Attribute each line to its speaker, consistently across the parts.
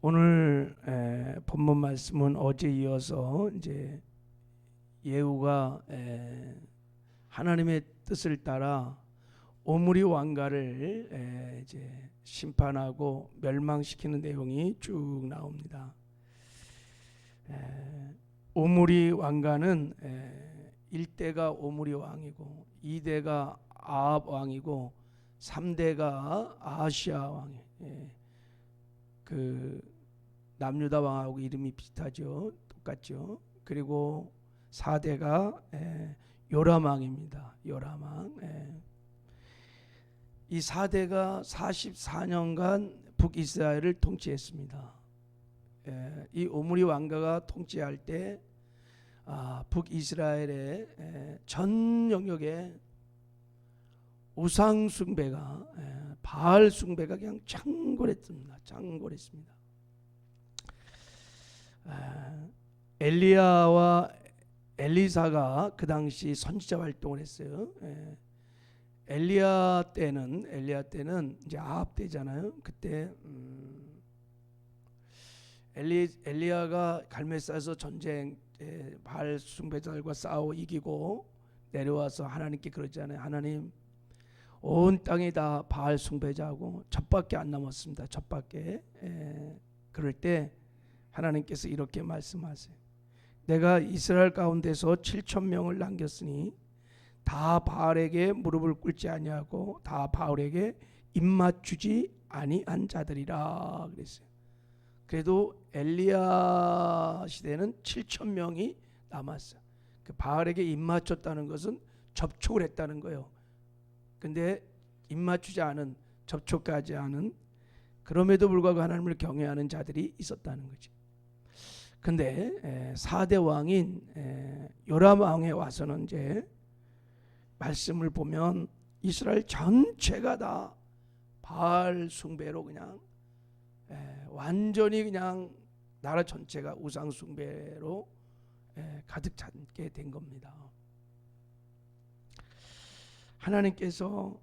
Speaker 1: 오늘 본문 말씀은 어제 이어서 이제 예후가 하나님의 뜻을 따라 오므리 왕가를 이제 심판하고 멸망시키는 내용이 쭉 나옵니다. 오므리 왕가는 1대가 오므리 왕이고 2대가 아합 왕이고 3대가 아하시아 왕이 그 남유다 왕하고 이름이 비슷하죠. 똑같죠. 그리고 4대가 요람 왕입니다. 요람 왕. 이 4대가 44년간 북이스라엘을 통치했습니다. 이 오므리 왕가가 통치할 때 북이스라엘의 전 영역에 우상 숭배가 바알 숭배가 그냥 창궐했습니다. 엘리야와 엘리사가 그 당시 선지자 활동을 했어요. 엘리야 때는 이제 아합 때잖아요. 그때 엘리야가 갈멜산에서 전쟁 바알 숭배자들과 싸워 이기고 내려와서 하나님께 그러잖아요. 하나님, 온 땅이 다 바알 숭배자하고 저밖에 안 남았습니다. 저밖에. 그럴 때 하나님께서 이렇게 말씀하세요. 내가 이스라엘 가운데서 7,000명을 남겼으니 다 바알에게 무릎을 꿇지 아니하고 다 바알에게 입맞추지 아니한 자들이라 그랬어요. 그래도 엘리야 시대는 7,000명이 남았어요. 그 바알에게 입맞췄다는 것은 접촉을 했다는 거예요. 근데 입맞추지 않은, 접촉하지 않은, 그럼에도 불구하고 하나님을 경외하는 자들이 있었다는 거지. 근데 4대 왕인 요람 왕에 와서는 이제 말씀을 보면 이스라엘 전체가 다 바알 숭배로 그냥 완전히 그냥 나라 전체가 우상 숭배로 가득 차게 된 겁니다. 하나님께서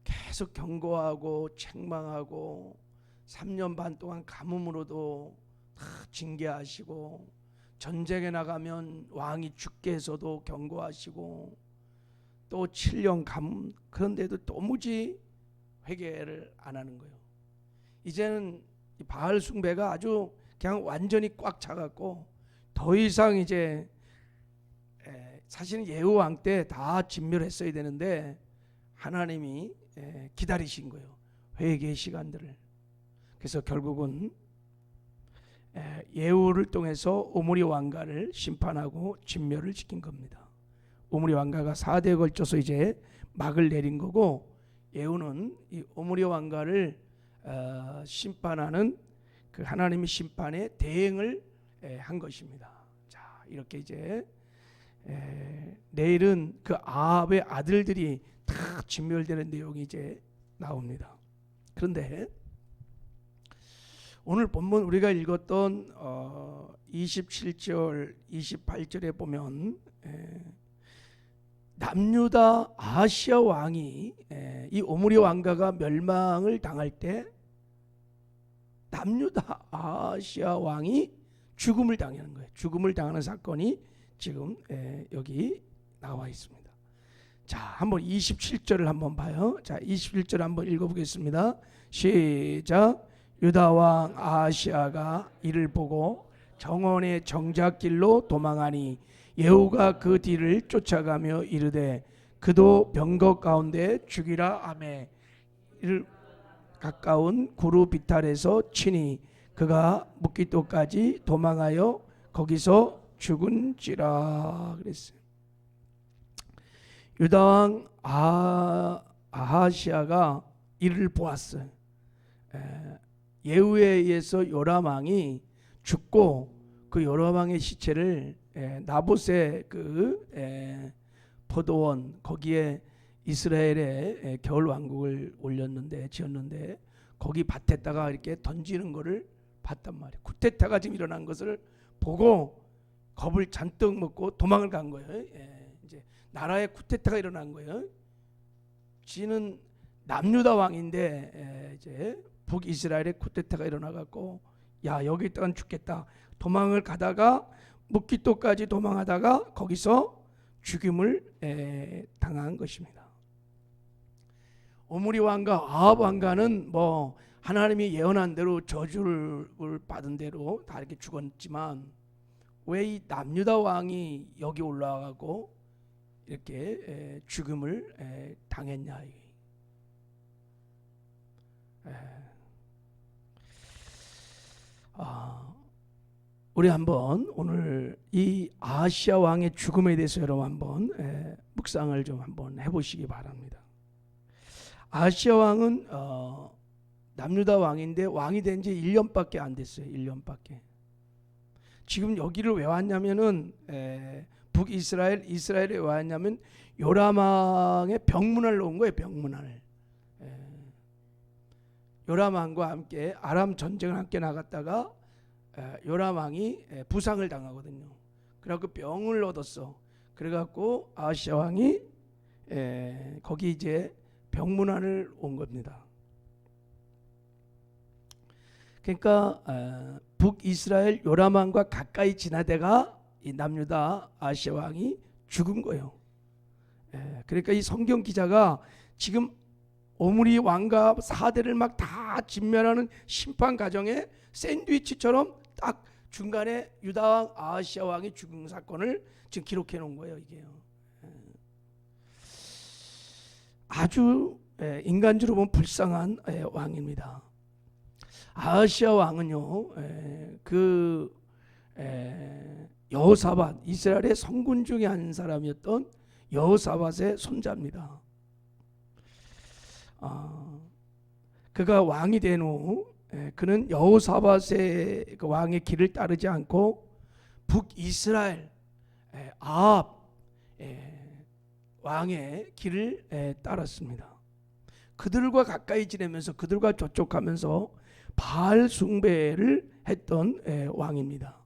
Speaker 1: 계속 경고하고 책망하고 3년 반 동안 가뭄으로도 다 징계하시고 전쟁에 나가면 왕이 죽게 해서도 경고하시고 또 7년 가뭄, 그런데도 도무지 회개를 안 하는 거예요. 이제는 바알 숭배가 아주 그냥 완전히 꽉 차갖고 더 이상 이제 사실은 예후 왕 때 다 진멸했어야 되는데 하나님이 기다리신 거예요. 회개의 시간들을. 그래서 결국은 예후를 통해서 오므리 왕가를 심판하고 진멸을 시킨 겁니다. 오므리 왕가가 4대에 걸쳐서 이제 막을 내린 거고, 예후는 이 오므리 왕가를 심판하는 그 하나님의 심판에 대행을 한 것입니다. 자, 이렇게 이제 내일은 그 아합의 아들들이 다 진멸되는 내용이 이제 나옵니다. 그런데 오늘 본문 우리가 읽었던 27절 28절에 보면 남유다 아하시아 왕이 이 오므리 왕가가 멸망을 당할 때 남유다 아하시아 왕이 죽음을 당하는 거예요. 죽음을 당하는 사건이 지금 여기 나와 있습니다. 자, 한번 27절을 한번 봐요. 자, 27절 한번 읽어보겠습니다. 시작. 유다 왕 아하시아가 이를 보고 정원의 정작길로 도망하니 예후가 그 뒤를 쫓아가며 이르되 그도 병거 가운데 죽이라 하매 이를 가까운 구루 비탈에서 치니 그가 묵기토까지 도망하여 거기서 죽은지라 그랬어요. 유다 왕 아하시아가 이를 보았어요. 예후에 의해서 요람 왕이 죽고 그 요람 왕의 시체를 나봇의 그 포도원 거기에 이스라엘의 겨울 왕국을 지었는데 거기 밭에다가 이렇게 던지는 거를 봤단 말이에요. 쿠데타가 지금 일어난 것을 보고 겁을 잔뜩 먹고 도망을 간 거예요. 이제 나라에 쿠데타가 일어난 거예요. 지는 남유다 왕인데 이제 북이스라엘에 쿠데타가 일어나갖고 야 여기 있다간 죽겠다. 도망을 가다가 묵깃도까지 도망하다가 거기서 죽임을 당한 것입니다. 오므리 왕과 아합 왕가는 뭐 하나님이 예언한 대로 저주를 받은 대로 다 이렇게 죽었지만 왜 이 남유다 왕이 여기 올라가고 이렇게 죽음을 당했냐. 우리 한번 오늘 이 아하시야 왕의 죽음에 대해서 여러분 한번 묵상을 좀 한번 해보시기 바랍니다. 아하시야 왕은 남유다 왕인데 왕이 된 지 1년밖에 안 됐어요. 1년밖에. 지금 여기를 왜 왔냐면은 북이스라엘에 왜 왔냐면 요람 왕의 병문안을 온 거예요. 병문안을. 요람 왕과 함께 아람 전쟁을 함께 나갔다가 요람 왕이 부상을 당하거든요. 그래갖고 병을 얻었어. 그래갖고 아하시야 왕이 거기 이제 병문안을 온 겁니다. 그러니까 북이스라엘 요람 왕과 가까이 지나다가 이 남유다 아하시야 왕이 죽은 거예요. 그러니까 이 성경 기자가 지금 오므리 왕과 4대를 막 다 진멸하는 심판 과정에 샌드위치처럼 딱 중간에 유다 왕 아하시야 왕의 죽은 사건을 지금 기록해 놓은 거예요. 이게요. 아주 인간적으로 보면 불쌍한 왕입니다. 아하시야 왕은요, 여호사밧, 이스라엘의 성군 중에 한 사람이었던 여호사밧의 손자입니다. 그가 왕이 된 후 그는 여호사밧의 그 왕의 길을 따르지 않고 북이스라엘 아합 왕의 길을 따랐습니다. 그들과 가까이 지내면서 그들과 접촉하면서 바알 숭배를 했던 왕입니다.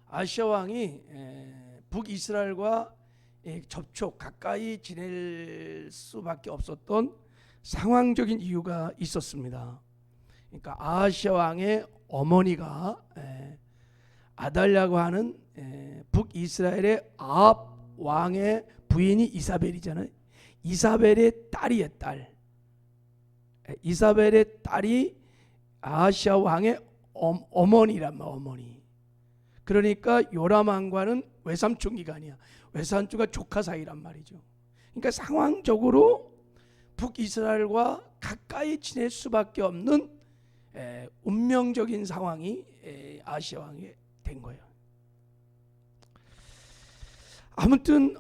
Speaker 1: 아하시야 왕이 북이스라엘과 접촉 가까이 지낼 수밖에 없었던 상황적인 이유가 있었습니다. 그러니까 아하시야 왕의 어머니가 아달랴고 하는 북이스라엘의 아합 왕의 부인이 이사벨이잖아요. 이사벨의 딸이에요. 딸. 이사벨의 딸이 아하시야 왕의 어머니란 말. 어머니. 그러니까 요람 왕과는 외삼촌기가 아니야. 외삼촌과 조카 사이란 말이죠. 그러니까 상황적으로 북이스라엘과 가까이 지낼 수밖에 없는 운명적인 상황이 아하시야 왕이 된 거예요. 아무튼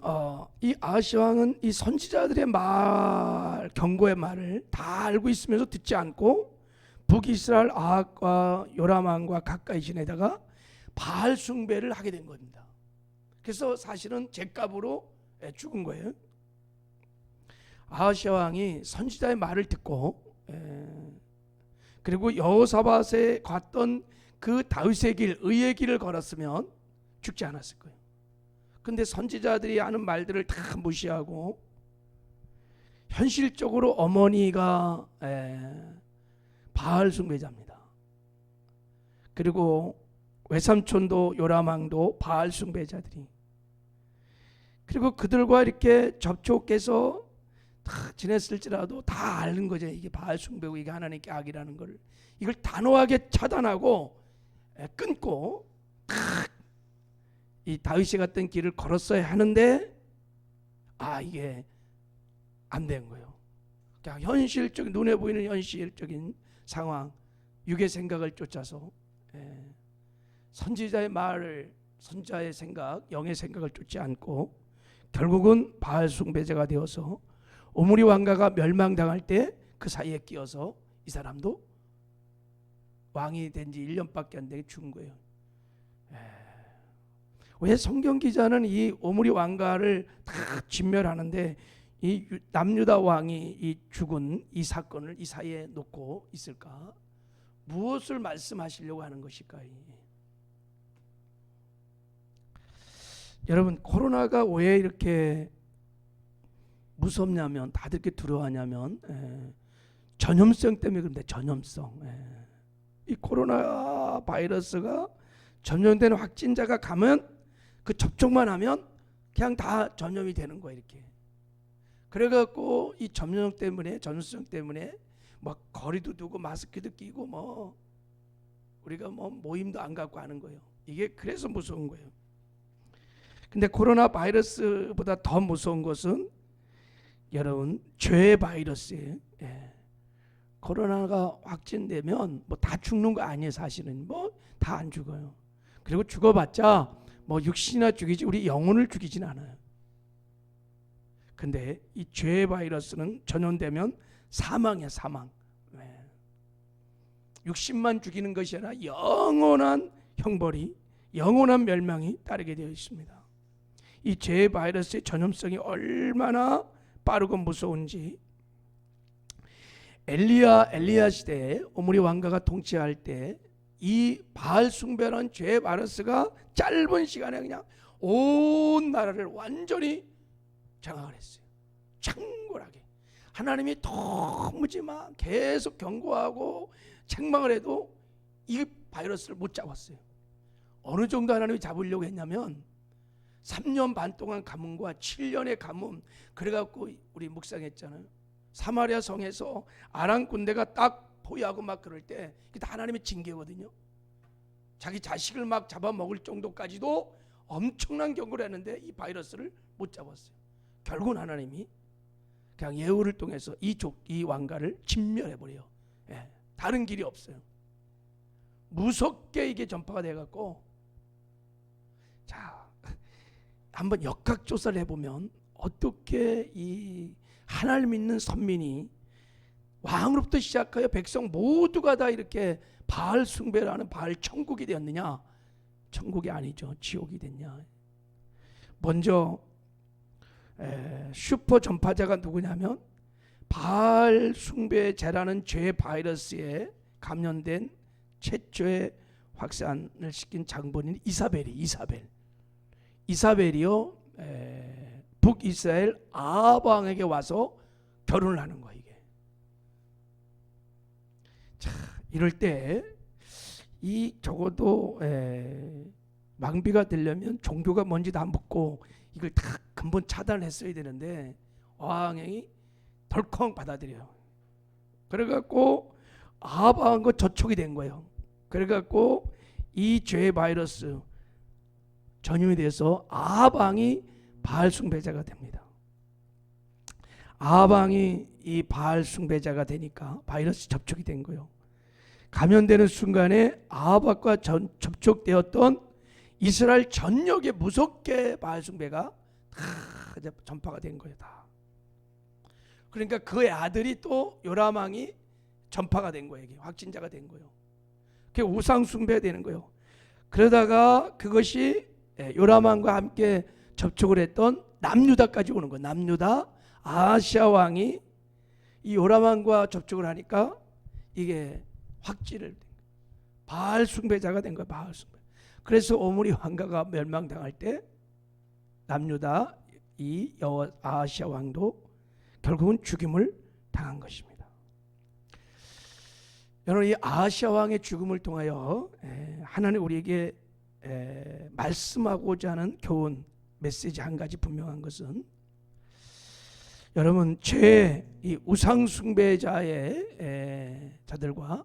Speaker 1: 이 아하시야 왕은 이 선지자들의 말, 경고의 말을 다 알고 있으면서 듣지 않고 북이스라엘 아합과 요람 왕과 가까이 지내다가 바알 숭배를 하게 된 겁니다. 그래서 사실은 죗값으로 죽은 거예요. 아하시야 왕이 선지자의 말을 듣고 그리고 여호사밧에 갔던 그 다윗의 길, 의의 길을 걸었으면 죽지 않았을 거예요. 근데 선지자들이 하는 말들을 다 무시하고 현실적으로 어머니가 바알 숭배자입니다. 그리고 외삼촌도 요람 왕도 바알 숭배자들이, 그리고 그들과 이렇게 접촉해서 다 지냈을지라도 다 아는 거죠. 이게 바알 숭배고 이게 하나님께 악이라는 걸. 이걸 단호하게 차단하고 끊고 이 다윗이 갔던 길을 걸었어야 하는데 이게 안 된 거예요. 그냥 현실적인, 눈에 보이는 현실적인 상황, 육의 생각을 쫓아서 선지자의 말을, 선지자의 생각, 영의 생각을 쫓지 않고 결국은 바알 숭배자가 되어서 오므리 왕가가 멸망당할 때 그 사이에 끼어서 이 사람도 왕이 된 지 1년밖에 안 되게 죽은 거예요. 왜 성경 기자는 이 오므리 왕가를 다 진멸하는데 이 남유다 왕이 이 죽은 이 사건을 이 사이에 놓고 있을까? 무엇을 말씀하시려고 하는 것일까? 여러분, 코로나가 왜 이렇게 무섭냐면, 다들 이렇게 두려워하냐면 전염성 때문에 그런데 전염성. 이 코로나 바이러스가 전염된 확진자가 가면 그 접촉만 하면 그냥 다 전염이 되는 거예요. 이렇게. 그래갖고 이 전염성 때문에 막 거리도 두고 마스크도 끼고 뭐 우리가 뭐 모임도 안 갖고 하는 거예요. 이게 그래서 무서운 거예요. 근데 코로나 바이러스보다 더 무서운 것은 여러분 죄 바이러스예요. 예. 코로나가 확진되면 뭐 다 죽는 거 아니에요. 사실은 뭐 다 안 죽어요. 그리고 죽어봤자 뭐 육신이나 죽이지 우리 영혼을 죽이진 않아요. 근데 이 죄 바이러스는 전염되면 사망이야. 사망. 네. 육신만 죽이는 것이 아니라 영원한 형벌이, 영원한 멸망이 따르게 되어 있습니다. 이 죄 바이러스의 전염성이 얼마나 빠르고 무서운지 엘리야 시대에 오므리 왕가가 통치할 때 이 바알 숭배라는 죄 바이러스가 짧은 시간에 그냥 온 나라를 완전히 장악을 했어요. 창궐하게. 하나님이 도무지만 계속 경고하고 책망을 해도 이 바이러스를 못 잡았어요. 어느 정도 하나님이 잡으려고 했냐면 3년 반 동안 가뭄과 7년의 가뭄, 그래갖고 우리 묵상했잖아요. 사마리아 성에서 아람 군대가 딱 포위하고 막 그럴 때 이게 다 하나님의 징계거든요. 자기 자식을 막 잡아먹을 정도까지도 엄청난 경고를 했는데 이 바이러스를 못 잡았어요. 결국은 하나님이 그냥 예후를 통해서 이 왕가를 진멸해버려요. 예, 다른 길이 없어요. 무섭게 이게 전파가 돼갖고, 자, 한번 역학조사를 해보면 어떻게 이 하나님 믿는 선민이 왕으로부터 시작하여 백성 모두가 다 이렇게 바알 숭배를 하는 바알 천국이 되었느냐? 천국이 아니죠. 지옥이 됐냐? 먼저 슈퍼 전파자가 누구냐면 바알 숭배 제라는 죄 바이러스에 감염된 최초의 확산을 시킨 장본인 이사벨이요 북이스라엘 아합 왕에게 와서 결혼을 하는 거예요. 이게. 자, 이럴 때 이 적어도 망비가 되려면 종교가 뭔지 다 묻고 이걸 다 근본 차단했어야 되는데 왕이 덜컹 받아들여요. 그래갖고 아합 왕과 저촉이 된 거예요. 그래갖고 이 죄 바이러스 전염이 돼서 아합 왕이 바알 숭배자가 됩니다. 아합 왕이 이 바알 숭배자가 되니까 바이러스 접촉이 된 거예요. 감염되는 순간에 아합 왕과 접촉되었던 이스라엘 전역에 무섭게 바알 숭배가 다 전파가 된 거예요. 다. 그러니까 그의 아들이 또 요람 왕이 전파가 된 거예요. 확진자가 된 거예요. 그게 우상 숭배가 되는 거예요. 그러다가 그것이 요람 왕과 함께 접촉을 했던 남유다까지 오는 거예요. 남유다 아하시아 왕이 이 요람 왕과 접촉을 하니까 이게 확진을 바알 숭배자가 된 거예요. 바알 숭배. 그래서 오므리 왕가가 멸망당할 때 남유다 이 아하시아 왕도 결국은 죽임을 당한 것입니다. 여러분, 이 아하시아 왕의 죽음을 통하여 하나님 우리에게 말씀하고자 하는 교훈 메시지 한 가지 분명한 것은, 여러분 이 우상 숭배자의 자들과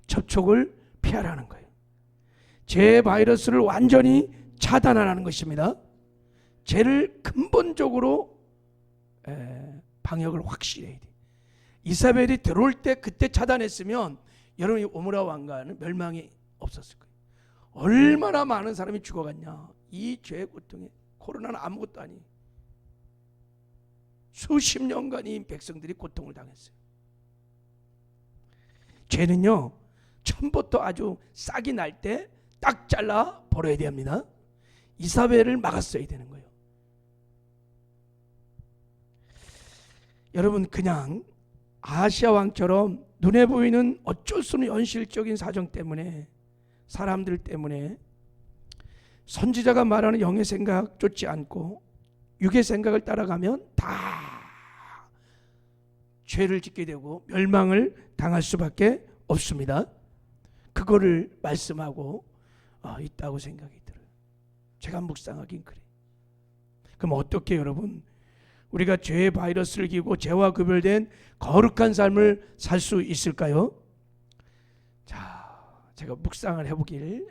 Speaker 1: 접촉을 피하라는 거예요. 죄 바이러스를 완전히 차단하라는 것입니다. 죄를 근본적으로 방역을 확실히 해야 돼요. 이사벨이 들어올 때 그때 차단했으면 여러분이 오므라 왕가는 멸망이 없었을 거예요. 얼마나 많은 사람이 죽어갔냐. 이 죄의 고통에 코로나는 아무것도 아니에요. 수십 년간 이 백성들이 고통을 당했어요. 죄는요 처음부터 아주 싹이 날 때 딱 잘라 버려야 됩니다. 이사벨을 막았어야 되는 거예요. 여러분, 그냥 아하시아 왕처럼 눈에 보이는 어쩔 수 없는 현실적인 사정 때문에, 사람들 때문에 선지자가 말하는 영의 생각 쫓지 않고 육의 생각을 따라가면 다 죄를 짓게 되고 멸망을 당할 수밖에 없습니다. 그거를 말씀하고 있다고 생각이 들어요. 제가 묵상하긴 그래. 그럼 어떻게 여러분 우리가 죄의 바이러스를 이기고 죄와 구별된 거룩한 삶을 살 수 있을까요? 자, 제가 묵상을 해보길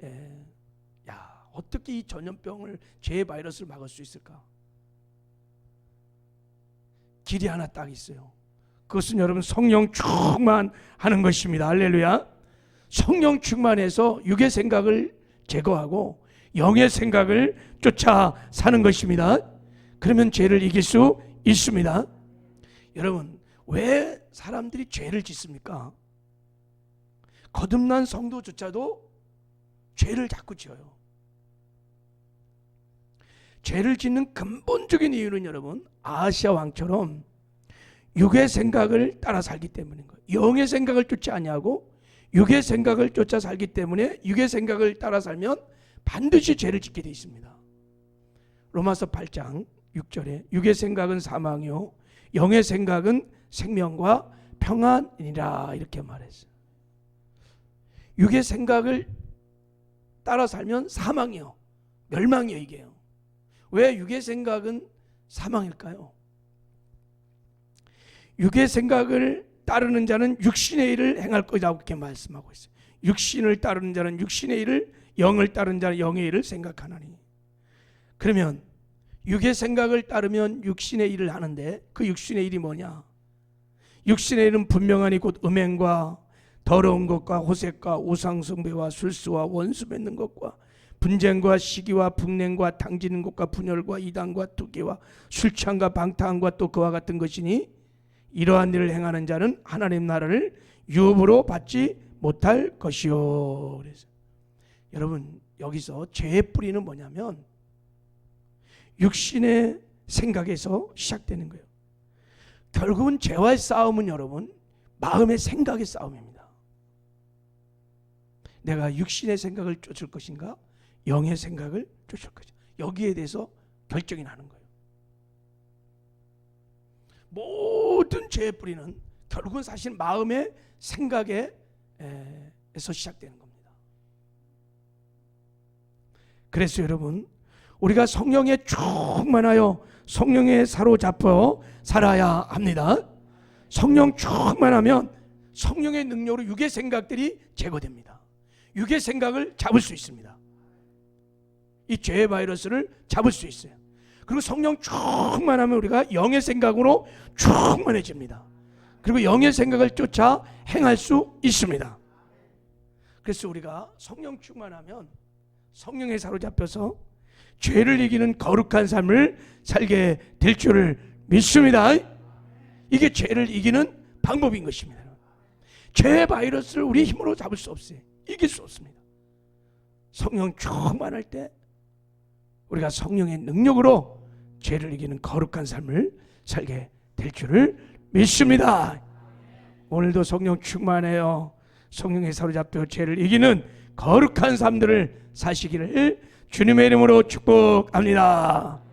Speaker 1: 어떻게 이 전염병을 죄의 바이러스를 막을 수 있을까? 길이 하나 딱 있어요. 그것은 여러분 성령 충만하는 것입니다. 할렐루야. 성령 충만해서 육의 생각을 제거하고 영의 생각을 쫓아 사는 것입니다. 그러면 죄를 이길 수 있습니다. 여러분 왜 사람들이 죄를 짓습니까? 거듭난 성도조차도 죄를 자꾸 지어요. 죄를 짓는 근본적인 이유는 여러분 아하시아 왕처럼 육의 생각을 따라 살기 때문인 거예요. 영의 생각을 쫓지 아니하고 육의 생각을 쫓아 살기 때문에 육의 생각을 따라 살면 반드시 죄를 짓게 되어 있습니다. 로마서 8장 6절에 육의 생각은 사망이요 영의 생각은 생명과 평안이니라 이렇게 말했어요. 육의 생각을 따라 살면 사망이요 멸망이요 이게요. 왜 육의 생각은 사망일까요? 육의 생각을 따르는 자는 육신의 일을 행할 것이라고 그렇게 말씀하고 있어요. 육신을 따르는 자는 육신의 일을, 영을 따르는 자는 영의 일을 생각하나니. 그러면 육의 생각을 따르면 육신의 일을 하는데 그 육신의 일이 뭐냐? 육신의 일은 분명하니 곧 음행과 더러운 것과 호색과 우상숭배와 술수와 원수 맺는 것과 분쟁과 시기와 분냉과 당지는 것과 분열과 이단과 투기와 술 취함과 방탕함과 또 그와 같은 것이니 이러한 일을 행하는 자는 하나님 나라를 유업으로 받지 못할 것이요. 그래서 여러분 여기서 죄의 뿌리는 뭐냐면 육신의 생각에서 시작되는 거예요. 결국은 죄와의 싸움은 여러분 마음의 생각의 싸움입니다. 내가 육신의 생각을 쫓을 것인가 영의 생각을 쫓을 것인가 여기에 대해서 결정이 나는 거예요. 모든 죄의 뿌리는 결국은 사실 마음의 생각에서 시작되는 겁니다. 그래서 여러분 우리가 성령에 충만하여 성령에 사로잡혀 살아야 합니다. 성령 충만하면 성령의 능력으로 육의 생각들이 제거됩니다. 육의 생각을 잡을 수 있습니다. 이 죄의 바이러스를 잡을 수 있어요. 그리고 성령 충만하면 우리가 영의 생각으로 충만해집니다. 그리고 영의 생각을 쫓아 행할 수 있습니다. 그래서 우리가 성령 충만하면 성령에 사로잡혀서 죄를 이기는 거룩한 삶을 살게 될 줄을 믿습니다. 이게 죄를 이기는 방법인 것입니다. 죄의 바이러스를 우리 힘으로 잡을 수 없어요. 이길 수 없습니다. 성령 충만할 때 우리가 성령의 능력으로 죄를 이기는 거룩한 삶을 살게 될 줄을 믿습니다. 오늘도 성령 충만해요. 성령에 사로잡혀 죄를 이기는 거룩한 삶들을 사시기를 주님의 이름으로 축복합니다.